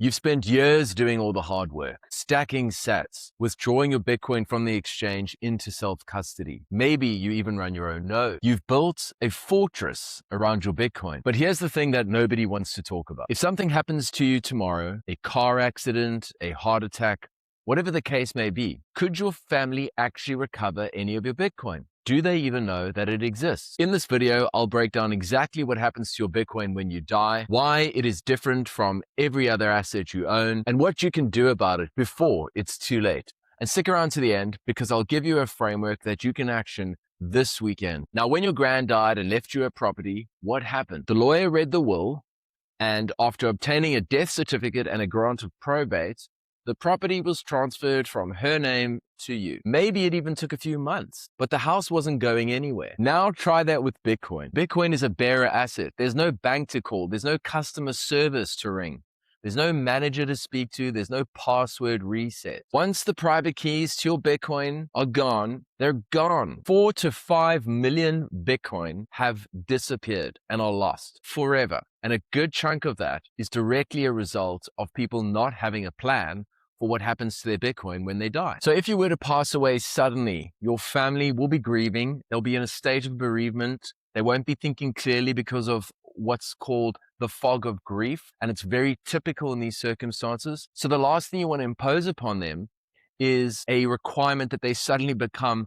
You've spent years doing all the hard work, stacking sats, withdrawing your Bitcoin from the exchange into self-custody. Maybe you even run your own node. You've built a fortress around your Bitcoin. But here's the thing that nobody wants to talk about. If something happens to you tomorrow, a car accident, a heart attack, whatever the case may be, could your family actually recover any of your Bitcoin? Do they even know that it exists? In this video, I'll break down exactly what happens to your Bitcoin when you die, why it is different from every other asset you own, and what you can do about it before it's too late. And stick around to the end because I'll give you a framework that you can action this weekend. Now, when your grand died and left you a property, what happened? The lawyer read the will, and after obtaining a death certificate and a grant of probate, the property was transferred from her name to you. Maybe it even took a few months, but the house wasn't going anywhere. Now try that with Bitcoin. Bitcoin is a bearer asset. There's no bank to call. There's no customer service to ring. There's no manager to speak to. There's no password reset. Once the private keys to your Bitcoin are gone, they're gone. 4 to 5 million Bitcoin have disappeared and are lost forever. And a good chunk of that is directly a result of people not having a plan for what happens to their Bitcoin when they die. So if you were to pass away suddenly, your family will be grieving. They'll be in a state of bereavement. They won't be thinking clearly because of what's called the fog of grief. And it's very typical in these circumstances. So the last thing you want to impose upon them is a requirement that they suddenly become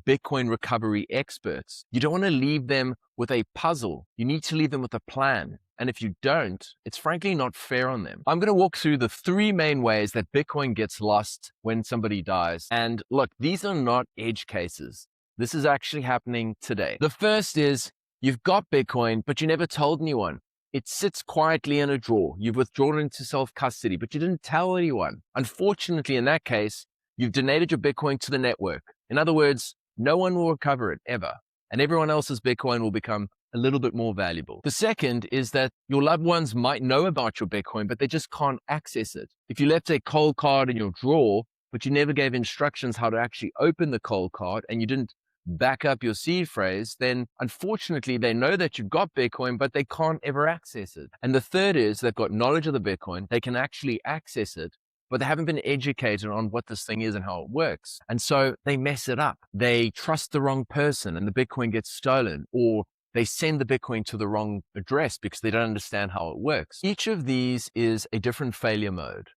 Bitcoin recovery experts. You don't want to leave them with a puzzle. You need to leave them with a plan. And if you don't, it's frankly not fair on them. I'm going to walk through the 3 main ways that Bitcoin gets lost when somebody dies. And look, these are not edge cases. This is actually happening today. The first is you've got Bitcoin, but you never told anyone. It sits quietly in a drawer. You've withdrawn it into self-custody, but you didn't tell anyone. Unfortunately, in that case, you've donated your Bitcoin to the network. In other words, no one will recover it ever. And everyone else's Bitcoin will become a little bit more valuable. The second is that your loved ones might know about your Bitcoin, but they just can't access it. If you left a Coldcard in your drawer, but you never gave instructions how to actually open the Coldcard and you didn't back up your seed phrase, then unfortunately they know that you've got Bitcoin, but they can't ever access it. And the third is they've got knowledge of the Bitcoin, they can actually access it, but they haven't been educated on what this thing is and how it works. And so they mess it up. They trust the wrong person and the Bitcoin gets stolen, or they send the Bitcoin to the wrong address because they don't understand how it works. Each of these is a different failure mode.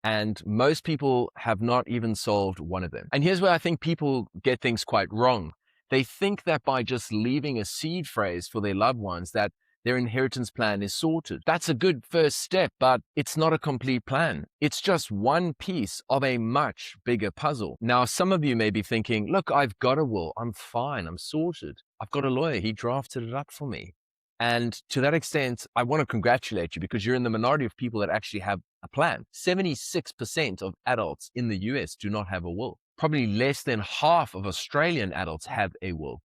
And most people have not even solved one of them. And here's where I think people get things quite wrong. They think that by just leaving a seed phrase for their loved ones, that their inheritance plan is sorted. That's a good first step, but it's not a complete plan. It's just one piece of a much bigger puzzle. Now, some of you may be thinking, look, I've got a will. I'm fine. I'm sorted. I've got a lawyer. He drafted it up for me. And to that extent, I want to congratulate you because you're in the minority of people that actually have a plan. 76% of adults in the US do not have a will. Probably less than half of Australian adults have a will.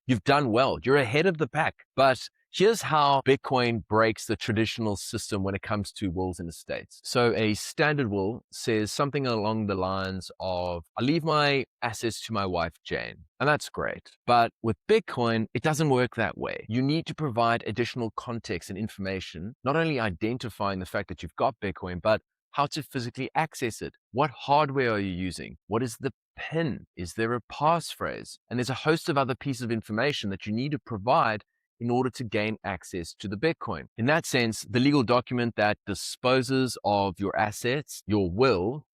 You've done well. You're ahead of the pack. But here's how Bitcoin breaks the traditional system when it comes to wills in the States. So a standard will says something along the lines of, I leave my assets to my wife, Jane. And that's great. But with Bitcoin, it doesn't work that way. You need to provide additional context and information, not only identifying the fact that you've got Bitcoin, but how to physically access it. What hardware are you using? What is the PIN? Is there a passphrase? And there's a host of other pieces of information that you need to provide in order to gain access to the Bitcoin. In that sense, the legal document that disposes of your assets, your will,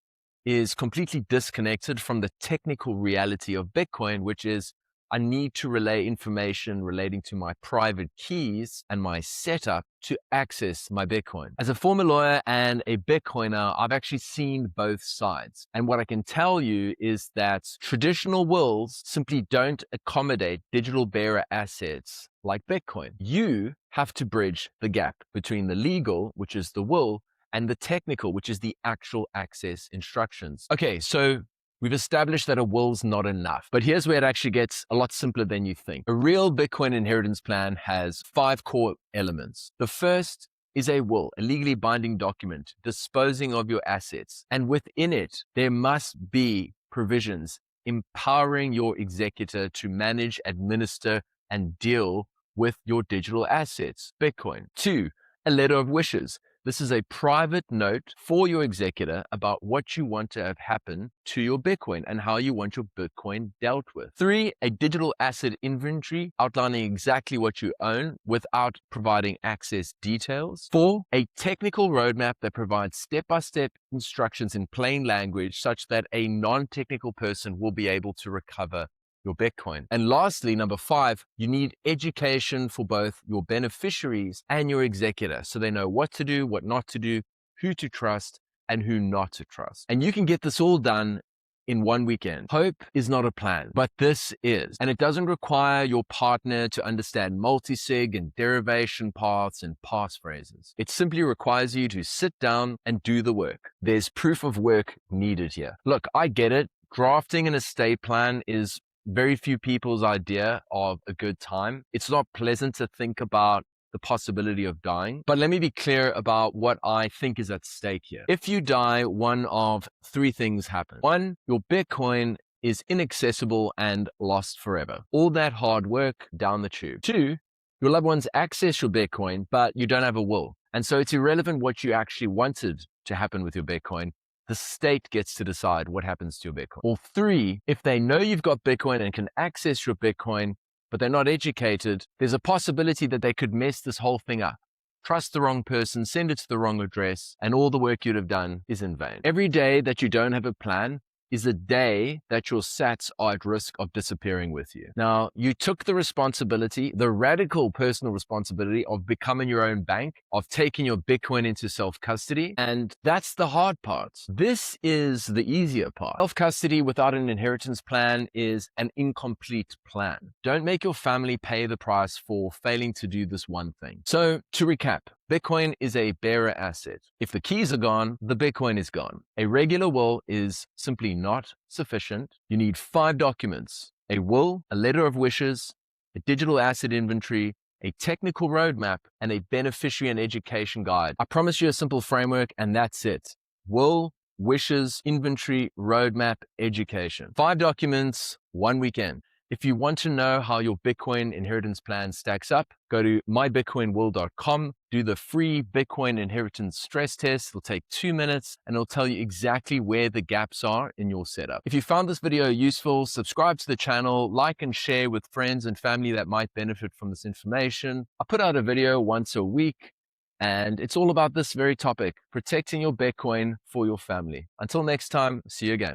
is completely disconnected from the technical reality of Bitcoin, which is I need to relay information relating to my private keys and my setup to access my Bitcoin. As a former lawyer and a Bitcoiner, I've actually seen both sides. And what I can tell you is that traditional wills simply don't accommodate digital bearer assets like Bitcoin. You have to bridge the gap between the legal, which is the will, and the technical, which is the actual access instructions. Okay, so we've established that a will's not enough, but here's where it actually gets a lot simpler than you think. A real Bitcoin inheritance plan has 5 core elements. The first is a will, a legally binding document disposing of your assets. And within it, there must be provisions empowering your executor to manage, administer, and deal with your digital assets, Bitcoin. 2, a letter of wishes. This is a private note for your executor about what you want to have happen to your Bitcoin and how you want your Bitcoin dealt with. 3, a digital asset inventory outlining exactly what you own without providing access details. 4, a technical roadmap that provides step-by-step instructions in plain language such that a non-technical person will be able to recover your Bitcoin. And lastly, number 5, you need education for both your beneficiaries and your executor so they know what to do, what not to do, who to trust, and who not to trust. And you can get this all done in one weekend. Hope is not a plan, but this is. And it doesn't require your partner to understand multisig and derivation paths and passphrases. It simply requires you to sit down and do the work. There's proof of work needed here. Look, I get it. Drafting an estate plan is very few people's idea of a good time. It's not pleasant to think about the possibility of dying, but let me be clear about what I think is at stake here. If you die, one of 3 things happen. 1, your Bitcoin is inaccessible and lost forever. All that hard work down the tube. 2, your loved ones access your Bitcoin, but you don't have a will. And so it's irrelevant what you actually wanted to happen with your Bitcoin. The state gets to decide what happens to your Bitcoin. Or 3, if they know you've got Bitcoin and can access your Bitcoin, but they're not educated, there's a possibility that they could mess this whole thing up. Trust the wrong person, send it to the wrong address, and all the work you'd have done is in vain. Every day that you don't have a plan is a day that your sats are at risk of disappearing with you. Now, you took the responsibility, the radical personal responsibility of becoming your own bank, of taking your Bitcoin into self-custody, and that's the hard part. This is the easier part. Self-custody without an inheritance plan is an incomplete plan. Don't make your family pay the price for failing to do this one thing. So, to recap, Bitcoin is a bearer asset. If the keys are gone, the Bitcoin is gone. A regular will is simply not sufficient. You need 5 documents: a will, a letter of wishes, a digital asset inventory, a technical roadmap, and a beneficiary and education guide. I promise you a simple framework, and that's it. Will, wishes, inventory, roadmap, education. 5 documents, 1 weekend. If you want to know how your Bitcoin inheritance plan stacks up, go to mybitcoinwill.com, do the free Bitcoin inheritance stress test. It'll take 2 minutes and it'll tell you exactly where the gaps are in your setup. If you found this video useful, subscribe to the channel, like and share with friends and family that might benefit from this information. I put out a video once a week, and it's all about this very topic, protecting your Bitcoin for your family. Until next time, see you again.